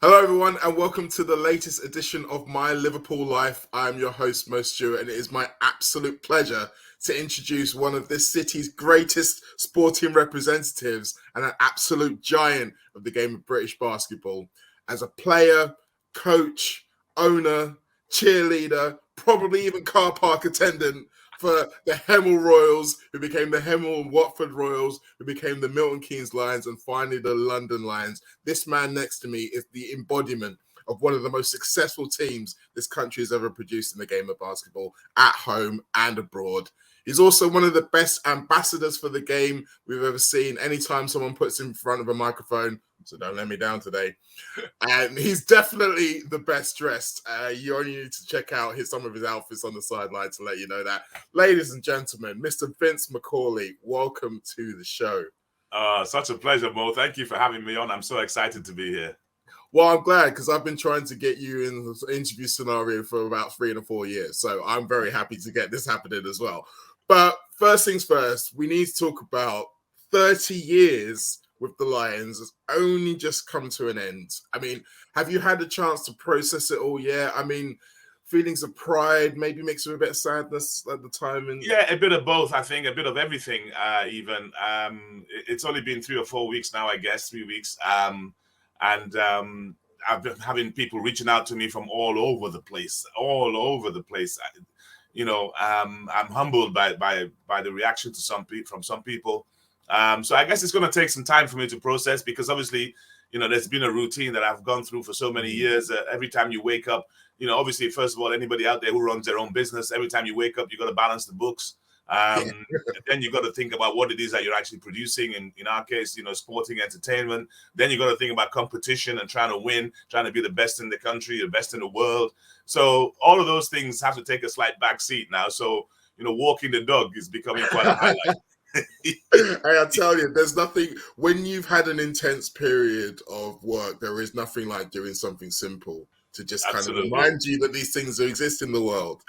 Hello, everyone, and welcome to the latest edition of My Liverpool Life. I'm your host, Mo Stewart, and it is my absolute pleasure to introduce one of this city's greatest sporting representatives and an absolute giant of the game of British basketball. As a player, coach, owner, cheerleader, probably even car park attendant for the Hemel Royals, who became the Hemel and Watford Royals, who became the Milton Keynes Lions, and finally the London Lions. This man next to me is the embodiment of one of the most successful teams this country has ever produced in the game of basketball, at home and abroad. He's also one of the best ambassadors for the game we've ever seen. Anytime someone puts him in front of a microphone, so don't let me down today. And he's definitely the best dressed. You only need to check out some of his outfits on the sideline to let you know that. Ladies and gentlemen, Mr. Vince Macaulay, welcome to the show. Such a pleasure, Mo. Thank you for having me on. I'm so excited to be here. Well, I'm glad because I've been trying to get you in the interview scenario for about 3 to 4 years. So I'm very happy to get this happening as well. But first things first, we need to talk about 30 years with the Lions has only just come to an end. I mean, have you had a chance to process it all yet? I mean, feelings of pride, maybe mixed with a bit of sadness at the time. Yeah, a bit of both, I think, a bit of everything even. It's only been 3 or 4 weeks now, I guess, 3 weeks. I've been having people reaching out to me from all over the place. I'm humbled by the reaction to from some people. So I guess it's going to take some time for me to process because obviously, there's been a routine that I've gone through for so many years. Every time you wake up, obviously, first of all, anybody out there who runs their own business, every time you wake up, you got to balance the books. Then you got to think about what it is that you're actually producing. And in our case, sporting entertainment. Then you got to think about competition and trying to win, trying to be the best in the country, the best in the world. So all of those things have to take a slight back seat now. So, walking the dog is becoming quite a highlight. I tell you, there's nothing when you've had an intense period of work, there is nothing like doing something simple to just Absolutely. kind of remind you that these things exist in the world.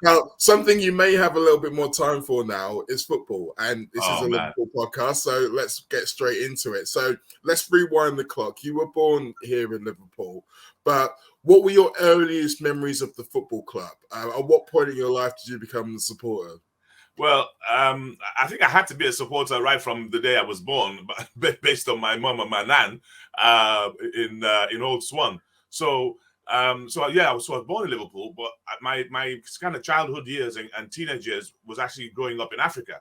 Now, something you may have a little bit more time for now is football, and this is a Liverpool podcast, so let's get straight into it. So let's rewind the clock. You were born here in Liverpool, but what were your earliest memories of the football club? At what point in your life did you become a supporter? Well, I think I had to be a supporter right from the day I was born, based on my mum and my nan in Old Swan. So I was born in Liverpool, but my kind of childhood years and teenage years was actually growing up in Africa,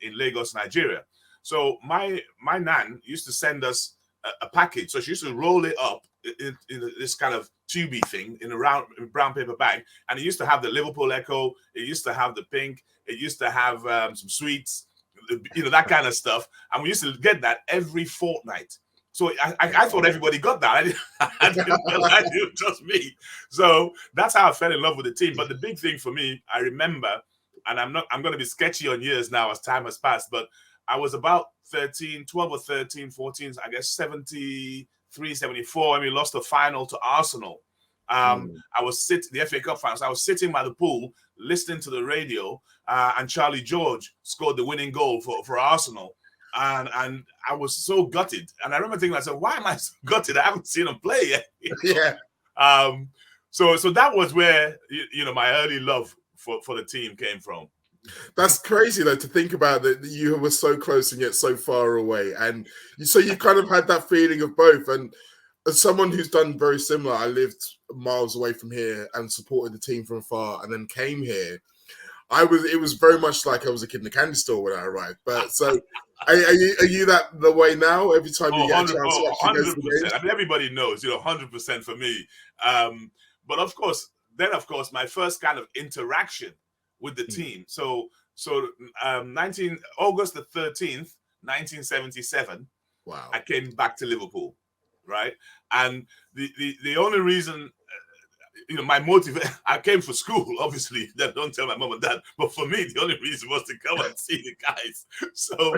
in Lagos, Nigeria. So my nan used to send us a package. So she used to roll it up in this kind of tubey thing in a brown paper bag, and it used to have the Liverpool Echo. It used to have the Pink. It used to have some sweets, that kind of stuff. And we used to get that every fortnight. So I thought everybody got that. I didn't realize it was just me. So that's how I fell in love with the team. But the big thing for me, I remember, and I'm going to be sketchy on years now as time has passed, but I was about 12 or 13, 14, I guess 73, 74, and we lost the final to Arsenal. I was the FA Cup finals. I was sitting by the pool listening to the radio, and Charlie George scored the winning goal for Arsenal. And I was so gutted. And I remember thinking, I said, why am I so gutted? I haven't seen him play yet. Yeah. So that was where, my early love for the team came from. That's crazy, though, to think about that you were so close and yet so far away. And so you kind of had that feeling of both. And as someone who's done very similar, I lived miles away from here and supported the team from afar and then came here. It was very much like I was a kid in the candy store when I arrived. But so are you that the way now? Every time you get a chance to actually go to the game? I mean, everybody knows, 100% for me. But of course, my first kind of interaction with the team. So August the 13th, 1977, wow. I came back to Liverpool, right? And the only reason, my motive, I came for school, obviously. Don't tell my mom and dad. But for me, the only reason was to come and see the guys. So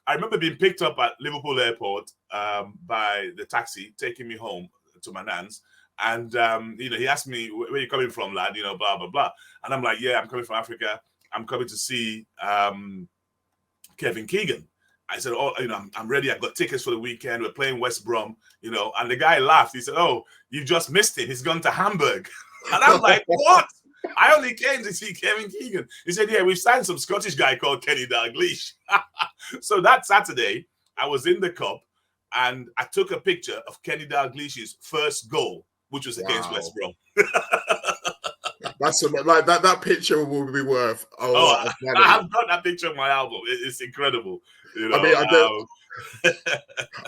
I remember being picked up at Liverpool Airport by the taxi, taking me home to my nan's. And, he asked me, where are you coming from, lad? Blah, blah, blah. And I'm like, yeah, I'm coming from Africa. I'm coming to see Kevin Keegan. I said, oh, I'm ready. I've got tickets for the weekend. We're playing West Brom, and the guy laughed. He said, oh, you just missed him. He's gone to Hamburg. And I'm like, what? I only came to see Kevin Keegan. He said, yeah, we've signed some Scottish guy called Kenny Dalglish. So that Saturday, I was in the cup and I took a picture of Kenny Dalglish's first goal, which was against West Brom. That's like that picture will be worth a lot of money. I've got that picture on my album. It's incredible. I mean, I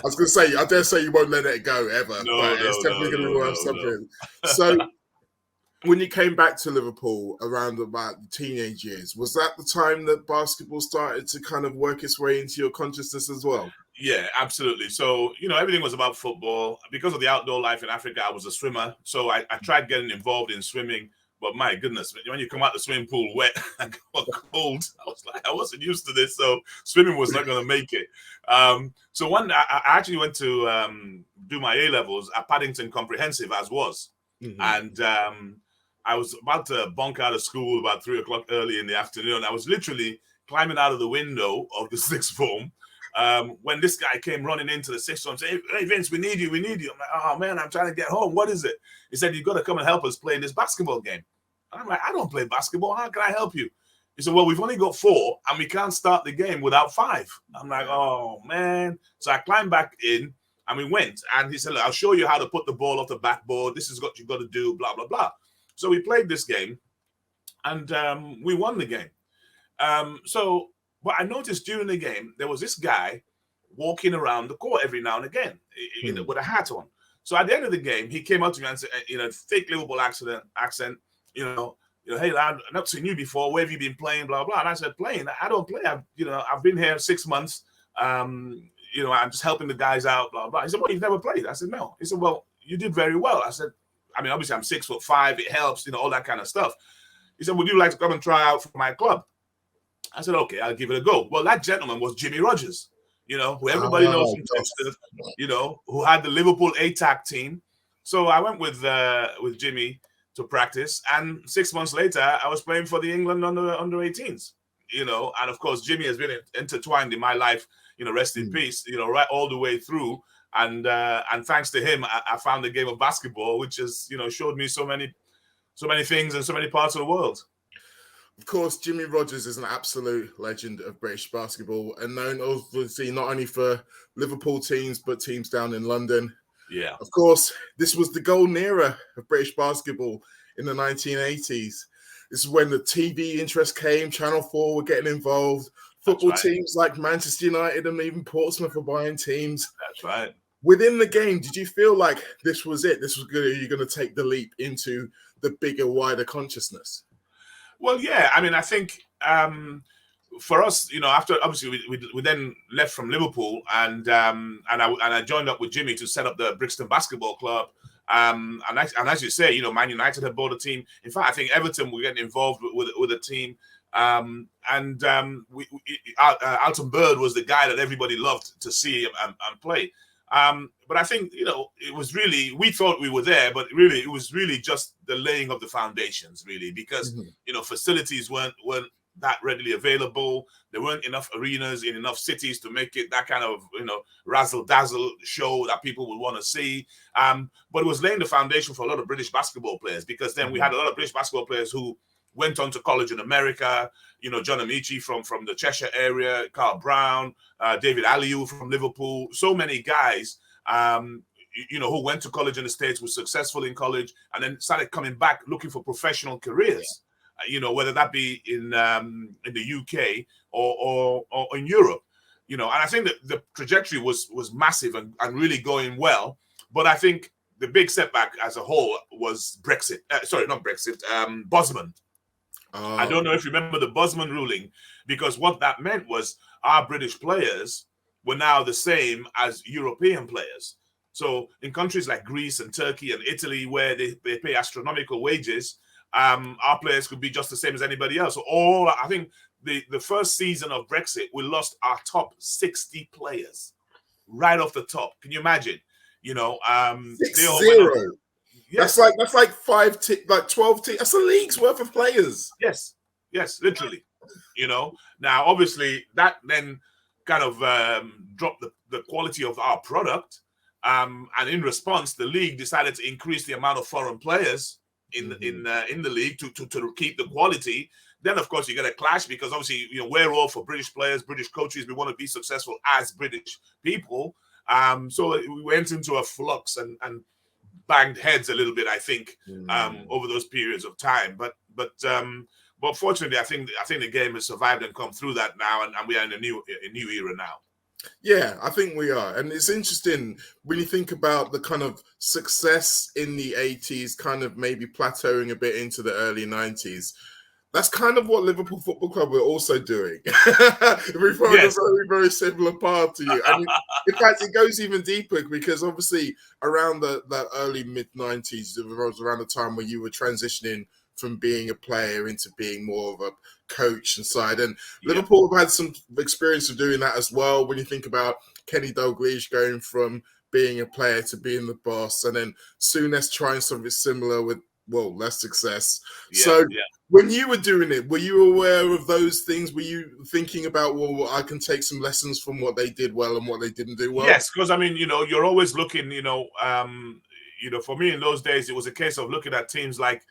was going to say, I dare say you won't let it go ever, but it's definitely going to be worth something. So, when you came back to Liverpool around about the teenage years, was that the time that basketball started to kind of work its way into your consciousness as well? Yeah, absolutely. So, everything was about football. Because of the outdoor life in Africa, I was a swimmer. So I tried getting involved in swimming. But my goodness, when you come out the swimming pool wet and cold, I was like, I wasn't used to this. So swimming was not going to make it. So I actually went to do my A-levels at Paddington Comprehensive as was. Mm-hmm. And I was about to bunk out of school about 3 o'clock early in the afternoon. I was literally climbing out of the window of the sixth form when this guy came running into the sixth form saying, hey, Vince, we need you. I'm like, oh, man, I'm trying to get home. What is it? He said, you've got to come and help us play in this basketball game. And I'm like, I don't play basketball. How can I help you? He said, well, we've only got 4 and we can't start the game without 5. I'm like, oh, man. So I climbed back in and we went. And he said, look, I'll show you how to put the ball off the backboard. This is what you've got to do, blah, blah, blah. So we played this game and we won the game. But I noticed during the game, there was this guy walking around the court every now and again with a hat on. So at the end of the game, he came up to me and said, fake Liverpool accent, hey, I've not seen you before. Where have you been playing? Blah, blah. And I said, playing? I don't play. I've been here 6 months. I'm just helping the guys out, blah, blah. He said, well, you've never played? I said, no. He said, well, you did very well. I said, I mean, obviously I'm 6'5". It helps, all that kind of stuff. He said, would you like to come and try out for my club? I said, okay, I'll give it a go. Well, that gentleman was Jimmy Rogers, who everybody knows from Texas, who had the Liverpool ATAC team. So I went with Jimmy to practice. And 6 months later, I was playing for the England under 18s, and of course, Jimmy has been intertwined in my life, rest in peace, right all the way through. And thanks to him, I found the game of basketball, which has, showed me so many things in so many parts of the world. Of course, Jimmy Rogers is an absolute legend of British basketball and known, obviously, not only for Liverpool teams, but teams down in London. Yeah. Of course, this was the golden era of British basketball in the 1980s. This is when the TV interest came, Channel 4 were getting involved. Football teams like Manchester United and even Portsmouth were buying teams. That's right. Within the game, did you feel like this was it? This was good. You're going to take the leap into the bigger, wider consciousness? Well, yeah. I mean, I think for us, after obviously we then left from Liverpool and I joined up with Jimmy to set up the Brixton Basketball Club. And as you say, Man United had bought a team. In fact, I think Everton were getting involved with a team. Alton Bird was the guy that everybody loved to see and play. But I think, it was really, we thought we were there, but really, it was really just the laying of the foundations, really, because, facilities weren't that readily available. There weren't enough arenas in enough cities to make it that kind of, razzle-dazzle show that people would want to see. But it was laying the foundation for a lot of British basketball players, because then we had a lot of British basketball players who went on to college in America, John Amici from the Cheshire area, Carl Brown, David Aliu from Liverpool, so many guys, who went to college in the States, were successful in college, and then started coming back looking for professional careers, whether that be in the UK or in Europe, and I think that the trajectory was massive and really going well. But I think the big setback as a whole was Brexit. Bosman. I don't know if you remember the Bosman ruling, because what that meant was our British players were now the same as European players. So in countries like Greece and Turkey and Italy, where they pay astronomical wages, our players could be just the same as anybody else. So I think the first season of Brexit, we lost our top 60 players right off the top. Can you imagine? 6-0. Yes. That's like 12 teams. That's a league's worth of players. Yes, literally. Now obviously that then kind of dropped the quality of our product. And in response, the league decided to increase the amount of foreign players in the league to keep the quality. Then, of course, you get a clash because obviously, we're all for British players, British coaches. We want to be successful as British people. So we went into a flux and banged heads a little bit, I think, over those periods of time. But fortunately, I think the game has survived and come through that now, and we are in a new era now. Yeah, I think we are. And it's interesting when you think about the kind of success in the 80s, kind of maybe plateauing a bit into the early 90s. That's kind of what Liverpool Football Club were also doing. We followed a very, very similar path to you. And in fact, it goes even deeper because obviously around the early mid-90s, it was around the time where you were transitioning from being a player into being more of a coach and side. And Liverpool have had some experience of doing that as well. When you think about Kenny Dalglish going from being a player to being the boss, and then Souness trying something similar with, less success. When you were doing it, were you aware of those things? Were you thinking about, I can take some lessons from what they did well and what they didn't do well? Yes, because, I mean, you're always looking, for me in those days, it was a case of looking at teams like,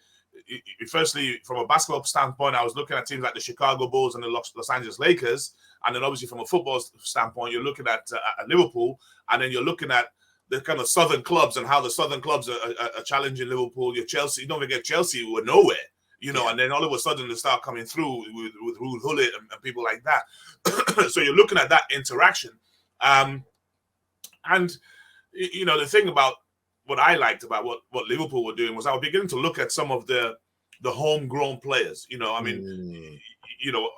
firstly, from a basketball standpoint, I was looking at teams like the Chicago Bulls and the Los Angeles Lakers. And then obviously from a football standpoint, you're looking at Liverpool, and then you're looking at the kind of southern clubs and how the southern clubs are challenging Liverpool. Your Chelsea, you don't forget Chelsea were nowhere. And then all of a sudden they start coming through with Ruud Gullit and people like that. So you're looking at that interaction. And, the thing about what I liked about what Liverpool were doing was I was beginning to look at some of the homegrown players.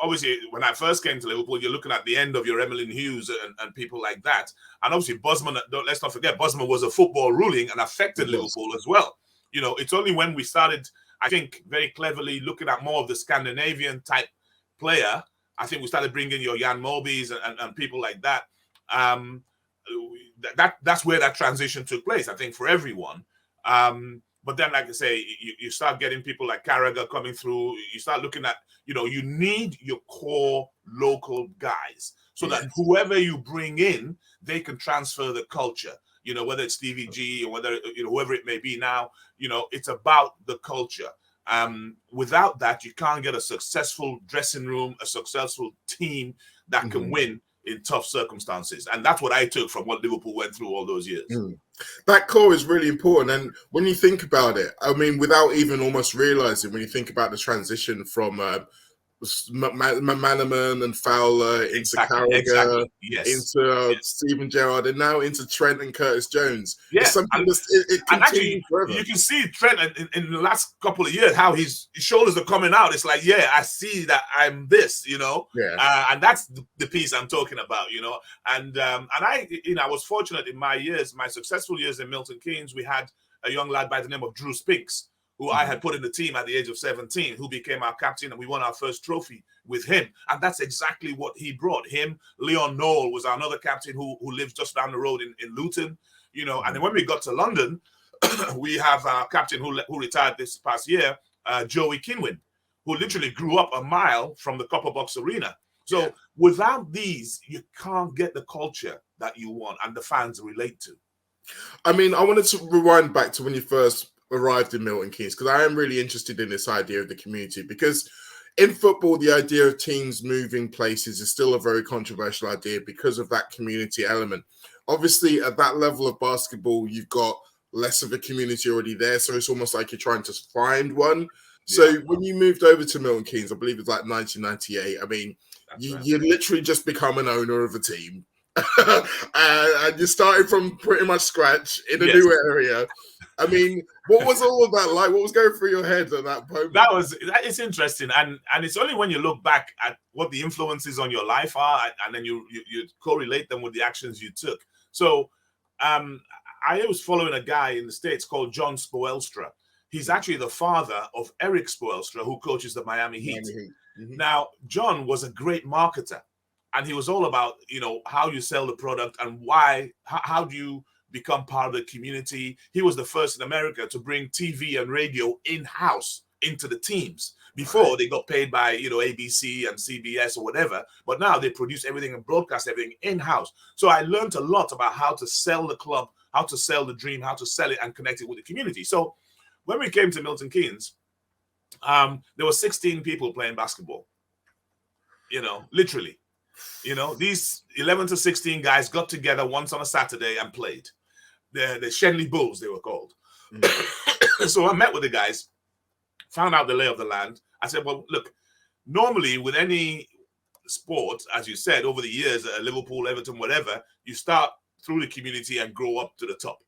Obviously when I first came to Liverpool, you're looking at the end of your Emlyn Hughes and people like that. And obviously Bosman, let's not forget, Bosman was a football ruling and affected Liverpool as well. It's only when we started, I think, very cleverly looking at more of the Scandinavian type player, I think we started bringing your Jan Molbys and people like that. That's where that transition took place, I think, for everyone. But then, like I say, you start getting people like Carragher coming through. You start looking at, you need your core local guys so that whoever you bring in, they can transfer the culture. Whether it's Stevie G or whether, whoever it may be now, it's about the culture. Without that, you can't get a successful dressing room, a successful team that can win in tough circumstances. And that's what I took from what Liverpool went through all those years. That core is really important. And when you think about it, I mean, without even almost realizing, when you think about the transition from Manaman and Fowler into Carragher, into Steven Gerrard, and now into Trent and Curtis Jones. Yeah, something it continues forever. You can see Trent in the last couple of years how his shoulders are coming out. It's like, I see that I'm this, and that's the piece I'm talking about, And I was fortunate in my successful years in Milton Keynes. We had a young lad by the name of Drew Spinks, who I had put in the team at the age of 17, who became our captain, and we won our first trophy with him. And that's exactly what he brought. Him, Leon Noel was another captain who lives just down the road in Luton, And then when we got to London, we have our captain who retired this past year, Joey Kinwin, who literally grew up a mile from the Copper Box Arena. So without these, you can't get the culture that you want and the fans relate to. I mean, I wanted to rewind back to when you first arrived in Milton Keynes, because I am really interested in this idea of the community, because in football, the idea of teams moving places is still a very controversial idea because of that community element. Obviously, at that level of basketball, you've got less of a community already there, so it's almost like you're trying to find one. So when you moved over to Milton Keynes, I believe it's like 1998, I mean, you literally just become an owner of a team. And you started from pretty much scratch in a new area. I mean, what was all of that like? What was going through your head at that moment? That is interesting, and it's only when you look back at what the influences on your life are, and then you correlate them with the actions you took. So, I was following a guy in the States called John Spoelstra. He's actually the father of Eric Spoelstra, who coaches the Miami Heat. Now, John was a great marketer, and he was all about, how you sell the product and why, how do you become part of the community. He was the first in America to bring TV and radio in-house into the teams, Before they got paid by, ABC and CBS or whatever, but now they produce everything and broadcast everything in-house. So I learned a lot about how to sell the club, how to sell the dream, how to sell it and connect it with the community. So when we came to Milton Keynes, there were 16 people playing basketball, literally. These 11 to 16 guys got together once on a Saturday and played. The Shenley Bulls, they were called. So I met with the guys, found out the lay of the land. I said, well, look, normally with any sport, as you said, over the years, Liverpool, Everton, whatever, you start through the community and grow up to the top.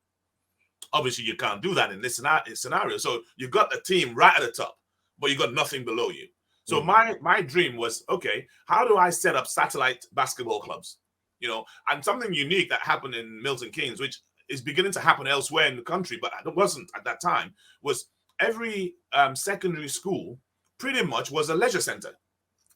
Obviously, you can't do that in this scenario. So you got a team right at the top, but you got nothing below you. So my dream was, okay, how do I set up satellite basketball clubs? And something unique that happened in Milton Keynes, which is beginning to happen elsewhere in the country, but it wasn't at that time, was every secondary school pretty much was a leisure center.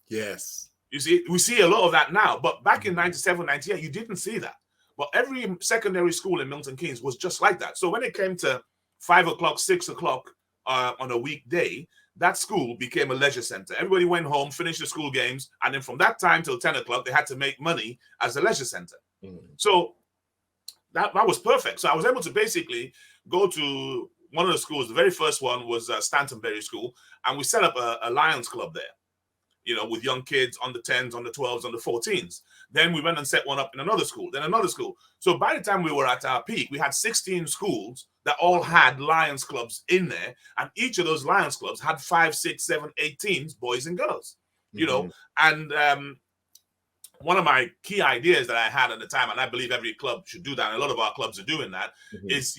Yes. You see, we see a lot of that now, but back in 97, 98, you didn't see that. But every secondary school in Milton Keynes was just like that. So when it came to 5 o'clock, 6 o'clock on a weekday, that school became a leisure center. Everybody went home, finished the school games, and then from that time till 10 o'clock, they had to make money as a leisure center. So that was perfect. So I was able to basically go to one of the schools. The very first one was Stantonbury School, and we set up a Lions Club there, with young kids on the 10s, on the 12s, on the 14s. Then we went and set one up in another school, then another school. So by the time we were at our peak, we had 16 schools that all had Lions Clubs in there. And each of those Lions Clubs had 5, 6, 7, 8 teams, boys and girls, And one of my key ideas that I had at the time, and I believe every club should do that, and a lot of our clubs are doing that, is,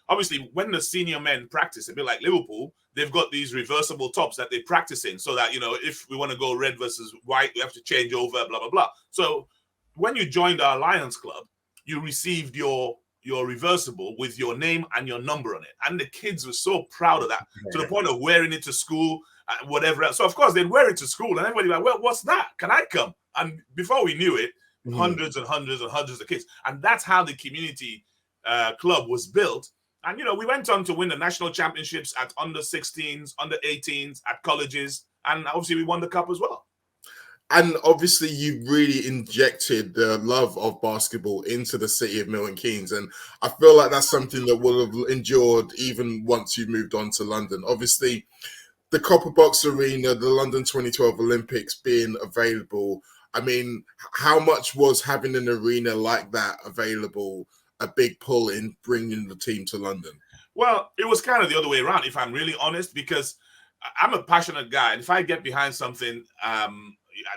obviously when the senior men practice, a bit like Liverpool, they've got these reversible tops that they practice in so that, if we want to go red versus white, we have to change over, blah, blah, blah. So when you joined our Lions Club, you received your reversible with your name and your number on it. And the kids were so proud of that, to the point of wearing it to school and whatever else. So, of course, they'd wear it to school and everybody was like, well, what's that? Can I come? And before we knew it, hundreds and hundreds and hundreds of kids. And that's how the community club was built. And, we went on to win the national championships at under 16s, under 18s, at colleges. And obviously we won the cup as well. And obviously you really injected the love of basketball into the city of Milton Keynes. And I feel like that's something that will have endured even once you moved on to London. Obviously, the Copper Box Arena, the London 2012 Olympics being available. I mean, how much was having an arena like that available a big pull in bringing the team to London? Well, it was kind of the other way around, if I'm really honest, because I'm a passionate guy. And if I get behind something,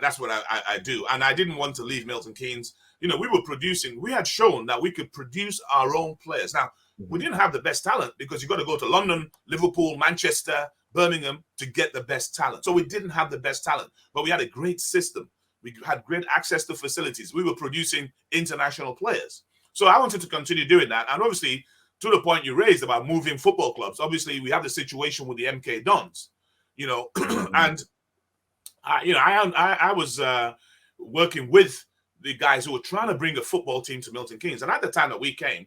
that's what I do. And I didn't want to leave Milton Keynes. We had shown that we could produce our own players. Now, we didn't have the best talent because you got to go to London, Liverpool, Manchester, Birmingham to get the best talent. So we didn't have the best talent, but we had a great system. We had great access to facilities. We were producing international players. So I wanted to continue doing that. And obviously, to the point you raised about moving football clubs, obviously we have the situation with the MK Dons, and I was working with the guys who were trying to bring a football team to Milton Keynes. And at the time that we came,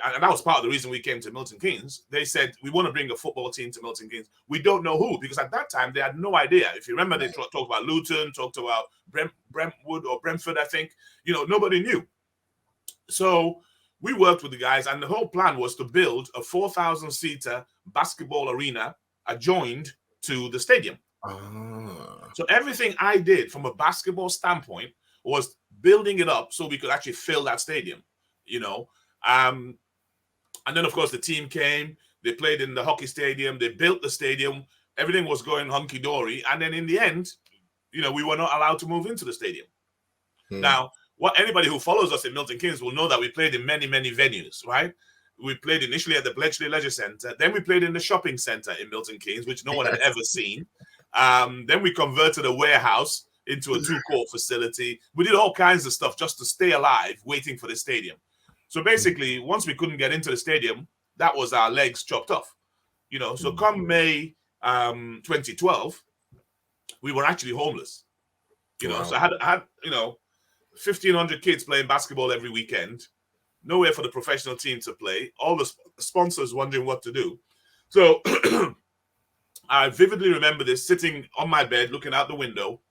and that was part of the reason we came to Milton Keynes, they said, we want to bring a football team to Milton Keynes. We don't know who, because at that time, they had no idea. If you remember, they talked about Luton, talked about Brentwood or Brentford, I think. Nobody knew. So we worked with the guys, and the whole plan was to build a 4,000-seater basketball arena adjoined to the stadium. So everything I did from a basketball standpoint was building it up so we could actually fill that stadium, and then, of course, the team came. They played in the hockey stadium. They built the stadium. Everything was going hunky-dory. And then in the end, we were not allowed to move into the stadium. Now, anybody who follows us in Milton Keynes will know that we played in many, many venues, right? We played initially at the Bletchley Leisure Centre. Then we played in the shopping centre in Milton Keynes, which no one had ever seen. Then we converted a warehouse into a 2-court facility. We did all kinds of stuff just to stay alive, waiting for the stadium. So basically, once we couldn't get into the stadium, that was our legs chopped off. So come May 2012, we were actually homeless. Wow. So I had 1,500 kids playing basketball every weekend, nowhere for the professional team to play, all the sponsors wondering what to do. So I vividly remember this, sitting on my bed, looking out the window,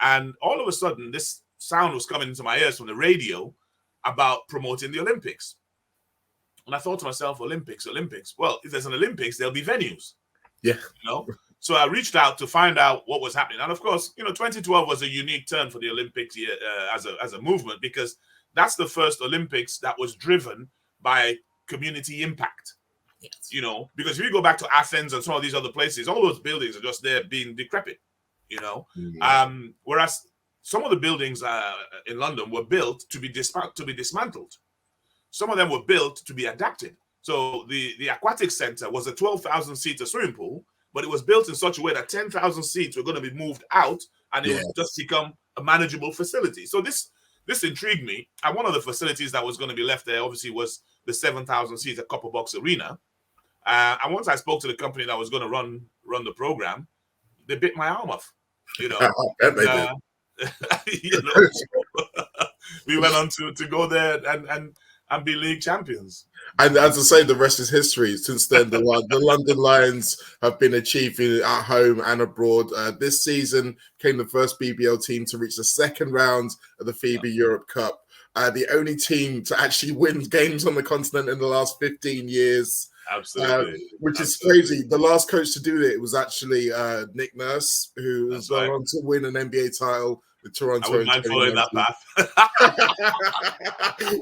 and all of a sudden, this sound was coming into my ears from the radio about promoting the Olympics. And I thought to myself, Olympics. Well, if there's an Olympics, there'll be venues. Yeah. So I reached out to find out what was happening. And of course, 2012 was a unique turn for the Olympics year, as a movement, because that's the first Olympics that was driven by community impact. Yes. Because if you go back to Athens and some of these other places, all those buildings are just there being decrepit. Whereas some of the buildings in London were built to be dismantled. Some of them were built to be adapted. So the aquatic center was a 12,000-seater swimming pool, but it was built in such a way that 10,000 seats were going to be moved out, and it would just become a manageable facility. So this intrigued me. And one of the facilities that was going to be left there, obviously, was the 7,000-seater Copper Box Arena. And once I spoke to the company that was going to run the program, they bit my arm off. We went on to go there and be league champions. And as I say, the rest is history. Since then, the London Lions have been achieving at home and abroad. This season came the first BBL team to reach the second round of the FIBA Europe Cup. The only team to actually win games on the continent in the last 15 years. Absolutely. Which is crazy. The last coach to do it was actually Nick Nurse, who was going on to win an NBA title with Toronto. I wouldn't mind following that path.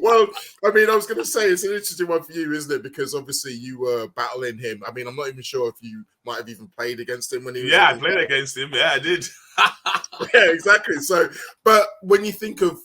Well, I mean, I was going to say, it's an interesting one for you, isn't it? Because obviously you were battling him. I mean, I'm not even sure if you might have even played against him when he was. Yeah, I played against him. Yeah, I did. Yeah, exactly. So, but when you think of,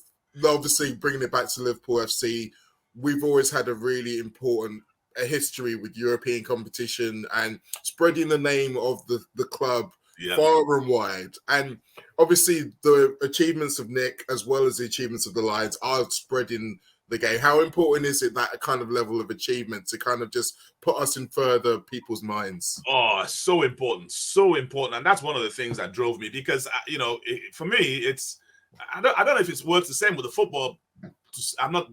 obviously, bringing it back to Liverpool FC, we've always had a really important history with European competition and spreading the name of the club far and wide. And obviously the achievements of Nick as well as the achievements of the Lions are spreading the game. How important is it, that kind of level of achievement, to kind of just put us in further people's minds? Oh, so important. And that's one of the things that drove me, because for me, it's I don't know if it's works the same with the football. I'm not,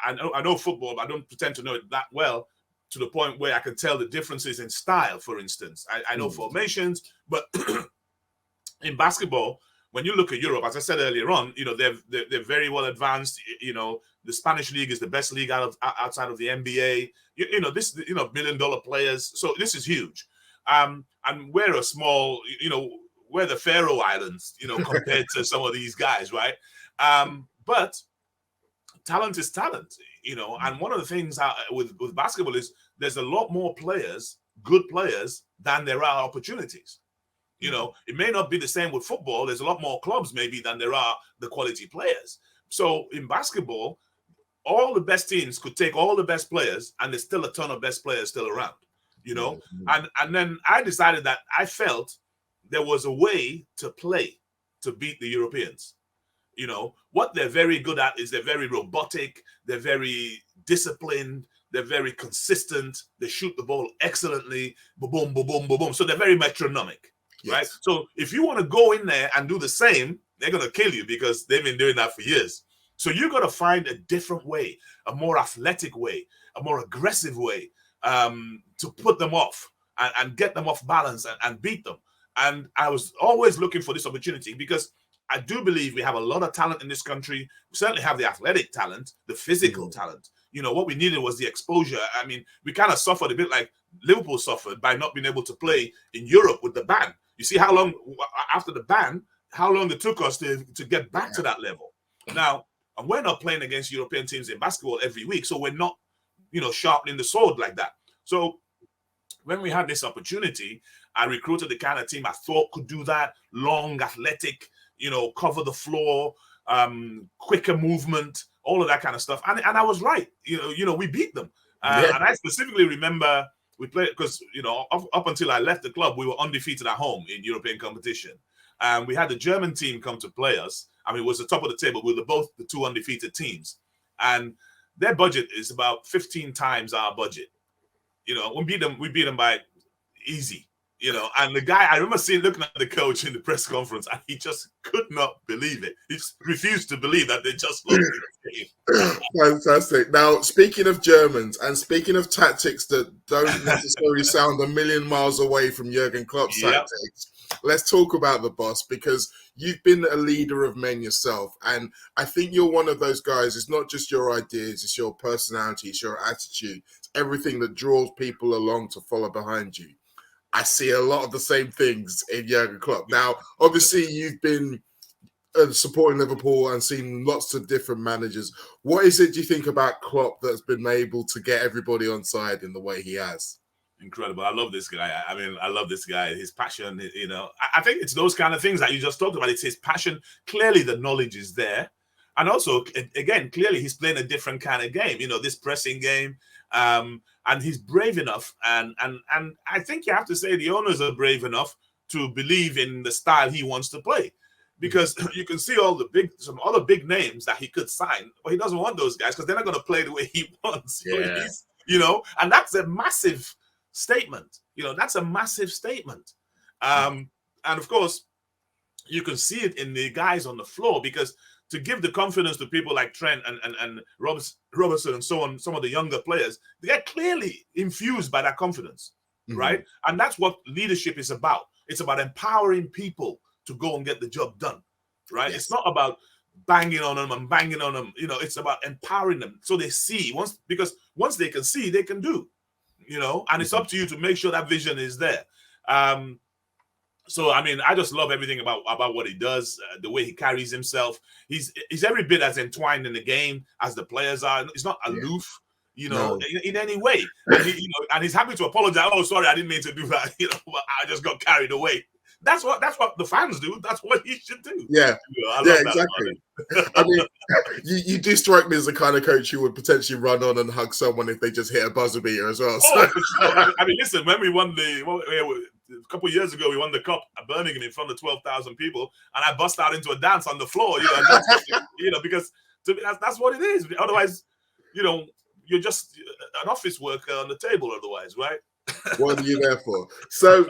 I know football, but I don't pretend to know it that well, to the point where I can tell the differences in style, for instance. I know formations, but in basketball, when you look at Europe, as I said earlier on, they're very well advanced. The Spanish league is the best league outside of the NBA. This $1 million players. So this is huge. And we're a small, we're the Faroe Islands, compared to some of these guys, right? But talent is talent, and one of the things with basketball is there's a lot more players, good players, than there are opportunities. It may not be the same with football. There's a lot more clubs maybe than there are the quality players. So in basketball, all the best teams could take all the best players, and there's still a ton of best players still around, and then I decided that I felt there was a way to play to beat the Europeans. What they're very good at is they're very robotic, they're very disciplined, they're very consistent, they shoot the ball excellently, boom, boom, boom, boom, boom, boom. So they're very metronomic, right? So if you want to go in there and do the same, they're going to kill you, because they've been doing that for years. So you got to find a different way, a more athletic way, a more aggressive way to put them off and get them off balance and beat them. And I was always looking for this opportunity, because I do believe we have a lot of talent in this country. We certainly have the athletic talent, the physical talent. What we needed was the exposure. I mean, we kind of suffered a bit like Liverpool suffered by not being able to play in Europe with the ban. You see how long, after the ban, how long it took us to get back to that level. Now, and we're not playing against European teams in basketball every week, so we're not, sharpening the sword like that. So when we had this opportunity, I recruited the kind of team I thought could do that, long, athletic, cover the floor, quicker movement, all of that kind of stuff. And I was right. We beat them. And I specifically remember we played, because, up until I left the club, we were undefeated at home in European competition. And we had the German team come to play us. I mean, it was the top of the table. We were both the two undefeated teams. And their budget is about 15 times our budget. We beat them by easy. And the guy, I remember looking at the coach in the press conference, and he just could not believe it. He just refused to believe that they just lost the game. Fantastic. Now, speaking of Germans and speaking of tactics that don't necessarily sound a million miles away from Jurgen Klopp's tactics, let's talk about the boss, because you've been a leader of men yourself. And I think you're one of those guys. It's not just your ideas, it's your personality, it's your attitude, it's everything that draws people along to follow behind you. I see a lot of the same things in Jurgen Klopp. Now, obviously, you've been supporting Liverpool and seen lots of different managers. What is it, do you think, about Klopp that's been able to get everybody on side in the way he has? Incredible. I love this guy. I love this guy. His passion, I think it's those kind of things that you just talked about. It's his passion. Clearly, the knowledge is there. And also, again, clearly, he's playing a different kind of game, this pressing game. And he's brave enough. And I think you have to say the owners are brave enough to believe in the style he wants to play. Because you can see some other big names that he could sign, but he doesn't want those guys because they're not going to play the way he wants. And that's a massive statement. That's a massive statement. And of course, you can see it in the guys on the floor, because to give the confidence to people like Trent and Robertson and so on, some of the younger players, they're clearly infused by that confidence, right? And that's what leadership is about. It's about empowering people to go and get the job done, right? Yes. It's not about banging on them. It's about empowering them so they see because once they can see, they can do, and it's up to you to make sure that vision is there. So, I just love everything about what he does, the way he carries himself. He's every bit as entwined in the game as the players are. He's not aloof, in any way. And he's happy to apologize. Oh, sorry, I didn't mean to do that. I just got carried away. That's what the fans do. That's what he should do. Yeah, exactly. You do strike me as the kind of coach who would potentially run on and hug someone if they just hit a buzzer beater as well. Oh, for sure. Listen, when we won a couple of years ago, we won the cup at Birmingham in front of 12,000 people, and I bust out into a dance on the floor. Because that's what it is. Otherwise, you're just an office worker on the table. Otherwise, right? What are you there for? So,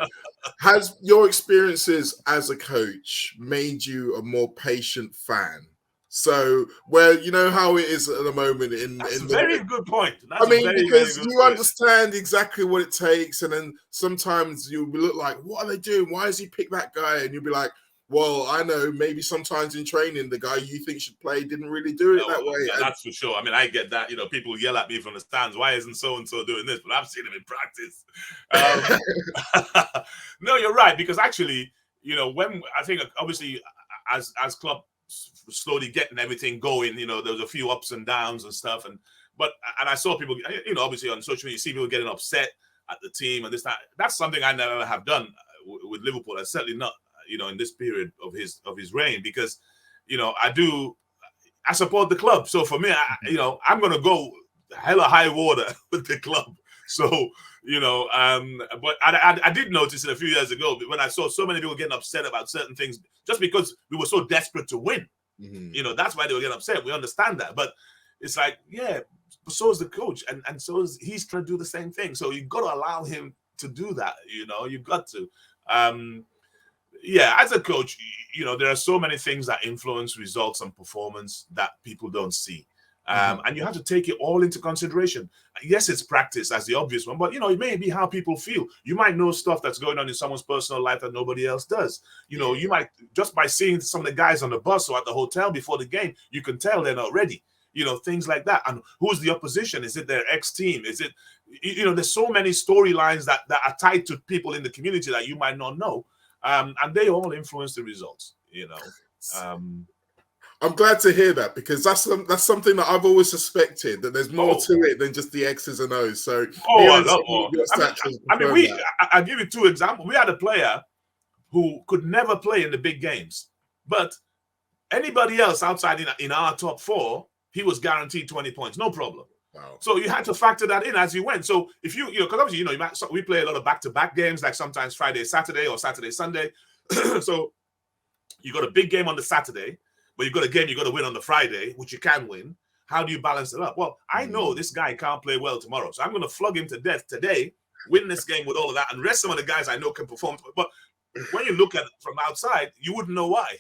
has your experiences as a coach made you a more patient fan? So, where how it is at the moment That's a very good point. Because you understand exactly what it takes, and then sometimes you look like, what are they doing? Why has he picked that guy? And you'll be like, well, I know, maybe sometimes in training, the guy you think should play didn't really do it that way. Yeah, that's for sure. I get that. People yell at me from the stands, why isn't so-and-so doing this? But I've seen him in practice. No, you're right. Because actually, when I think, obviously, as Klopp slowly getting everything going, there was a few ups and downs and stuff. And I saw people, obviously on social media, you see people getting upset at the team and this, that. That's something I never have done with Liverpool. And certainly not, in this period of his reign, because, I support the club. So for me, I'm going to go hella high water with the club. So, but I did notice it a few years ago when I saw so many people getting upset about certain things just because we were so desperate to win. That's why they were getting upset. We understand that. But it's like, yeah, so is the coach. And so is he's trying to do the same thing. So you've got to allow him to do that. You've got to. As a coach, there are so many things that influence results and performance that people don't see. And you have to take it all into consideration. Yes, it's practice as the obvious one, but it may be how people feel. You might know stuff that's going on in someone's personal life that nobody else does. You might, just by seeing some of the guys on the bus or at the hotel before the game, you can tell they're not ready. Things like that. And who's the opposition? Is it their ex-team? Is it, there's so many storylines that are tied to people in the community that you might not know. And they all influence the results, I'm glad to hear that, because that's something that I've always suspected, that there's more to it than just the X's and O's. So, I'll give you two examples. We had a player who could never play in the big games, but anybody else outside in our top four, he was guaranteed 20 points, no problem. Wow. So you had to factor that in as you went. So if because obviously, we play a lot of back-to-back games, like sometimes Friday, Saturday, or Saturday, Sunday. So you got a big game on the Saturday, but you've got a game you got to win on the Friday, which you can win. How do you balance it up? Well, I know this guy can't play well tomorrow, so I'm going to flog him to death today win this game with all of that. And the rest some of the guys I know can perform. But when you look at it from outside, you wouldn't know why.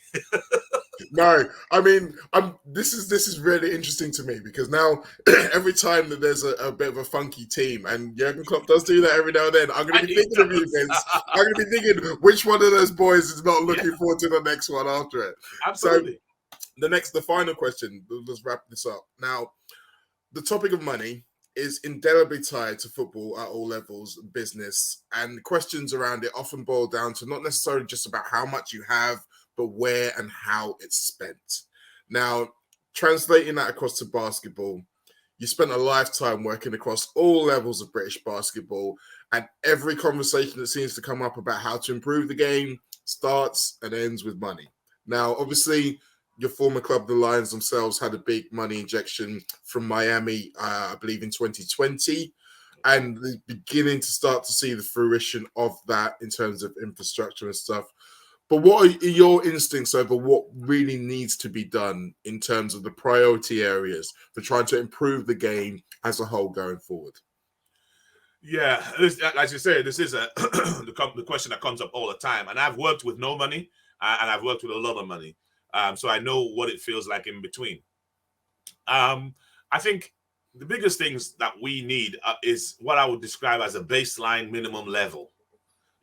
No, I mean, this is really interesting to me because now every time that there's a bit of a funky team, and Jurgen Klopp does do that every now and then, I'm going to be thinking of you, Vince. I'm going to be thinking which one of those boys is not looking forward to the next one after it. Absolutely. So the final question, let's wrap this up. Now, the topic of money is indelibly tied to football at all levels, business, and questions around it often boil down to not necessarily just about how much you have, but where and how it's spent. Now, translating that across to basketball, you spent a lifetime working across all levels of British basketball, and every conversation that seems to come up about how to improve the game starts and ends with money. Now, obviously, your former club, the Lions themselves, had a big money injection from Miami, I believe in 2020, and they're beginning to start to see the fruition of that in terms of infrastructure and stuff. But what are your instincts over what really needs to be done in terms of the priority areas for trying to improve the game as a whole going forward? Yeah, as you say, this is the question that comes up all the time. And I've worked with no money, and I've worked with a lot of money. So I know what it feels like in between. I think the biggest things that we need is what I would describe as a baseline minimum level.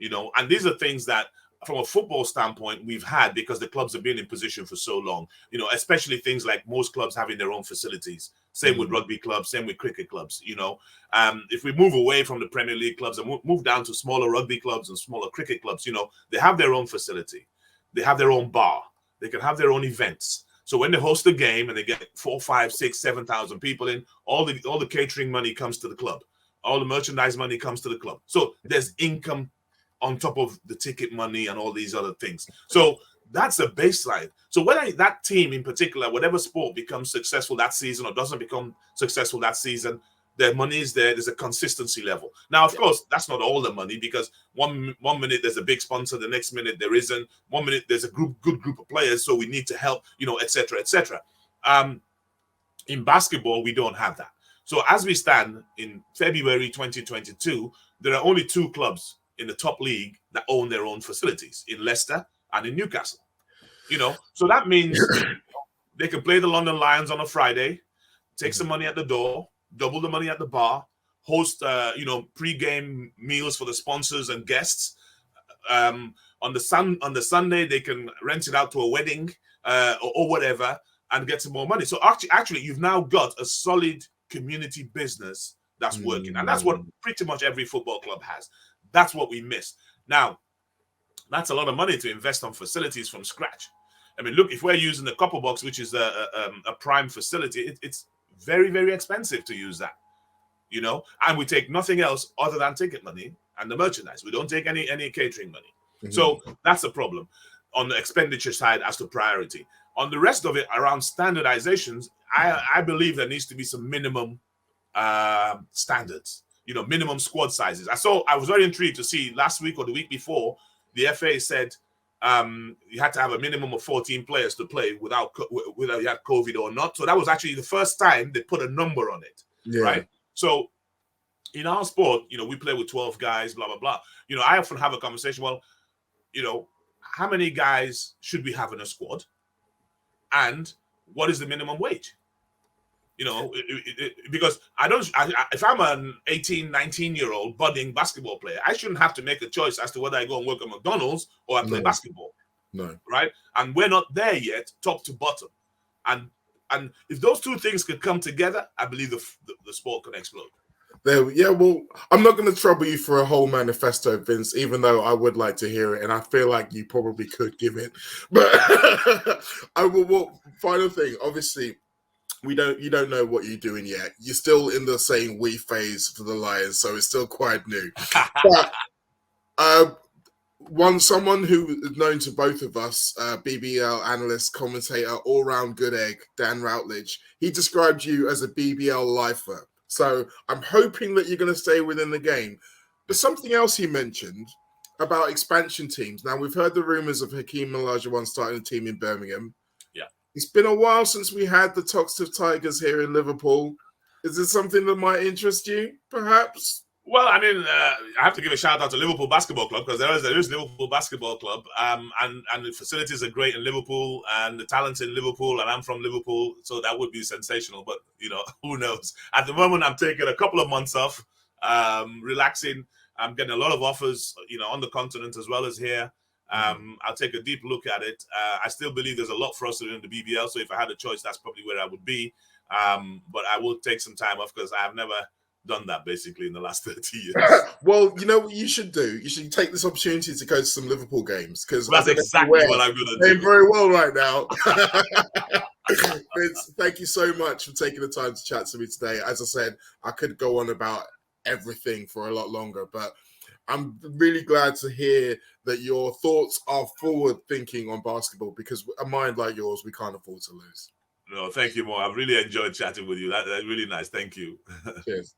And these are things that from a football standpoint, we've had because the clubs have been in position for so long, especially things like most clubs having their own facilities. Same with rugby clubs, same with cricket clubs, If we move away from the Premier League clubs and move down to smaller rugby clubs and smaller cricket clubs, they have their own facility. They have their own bar. They can have their own events. So when they host a game and they get 4, 5, 6, 7,000 people in, all the catering money comes to the club. All the merchandise money comes to the club. So there's income on top of the ticket money and all these other things. So that's a baseline. So whether that team in particular, whatever sport becomes successful that season or doesn't become successful that season, their money is there. There's a consistency level. Now, of course, that's not all the money because one minute there's a big sponsor, the next minute there isn't. 1 minute there's a good group of players, so we need to help, et cetera, et cetera. In basketball, we don't have that. So as we stand in February 2022, there are only 2 clubs in the top league that own their own facilities, in Leicester and in Newcastle. So that means they can play the London Lions on a Friday, take some money at the door, double the money at the bar, host pre-game meals for the sponsors and guests. On the Sunday they can rent it out to a wedding or whatever and get some more money. So actually you've now got a solid community business that's working, and that's what pretty much every football club has. That's what we miss. Now, that's a lot of money to invest on facilities from scratch. I mean, look, if we're using the Copper Box, which is a prime facility, it's very, very expensive to use that, and we take nothing else other than ticket money and the merchandise. We don't take any catering money. Mm-hmm. So that's a problem on the expenditure side as to priority. On the rest of it, around standardizations, I believe there needs to be some minimum standards, minimum squad sizes. I was very intrigued to see last week or the week before, the FA said you had to have a minimum of 14 players to play whether you had COVID or not. So that was actually the first time they put a number on it, right? So in our sport, we play with 12 guys, blah, blah, blah. I often have a conversation, well, how many guys should we have in a squad? And what is the minimum wage? Because if I'm an 18, 19-year-old budding basketball player, I shouldn't have to make a choice as to whether I go and work at McDonald's or I play basketball. No. Right? And we're not there yet, top to bottom. And if those two things could come together, I believe the sport can explode. Well, I'm not going to trouble you for a whole manifesto, Vince, even though I would like to hear it, and I feel like you probably could give it. But I will. Final thing, obviously, you don't know what you're doing yet. You're still in the same wee phase for the Lions, so it's still quite new. But someone who is known to both of us, BBL analyst, commentator, all-round good egg, Dan Routledge, he described you as a BBL lifer. So I'm hoping that you're going to stay within the game. But something else he mentioned about expansion teams. Now, we've heard the rumors of Hakeem Olajuwon starting a team in Birmingham. Yeah. It's been a while since we had the Toxteth Tigers here in Liverpool. Is this something that might interest you, perhaps? Well, I mean, I have to give a shout out to Liverpool Basketball Club, because there is Liverpool Basketball Club, and the facilities are great in Liverpool, and the talent's in Liverpool, and I'm from Liverpool, so that would be sensational. But who knows? At the moment, I'm taking a couple of months off, relaxing. I'm getting a lot of offers, on the continent as well as here. I'll take a deep look at it. I still believe there's a lot for us to do in the BBL, so if I had a choice, that's probably where I would be. But I will take some time off, because I have never done that basically in the last 30 years. Well, you know what you should do? You should take this opportunity to go to some Liverpool games, because that's exactly what I'm going to do. Doing very well right now. Vince, thank you so much for taking the time to chat to me today. As I said, I could go on about everything for a lot longer, but I'm really glad to hear that your thoughts are forward thinking on basketball, because a mind like yours, we can't afford to lose. No, thank you, Mo. I've really enjoyed chatting with you. That's really nice. Thank you. Cheers.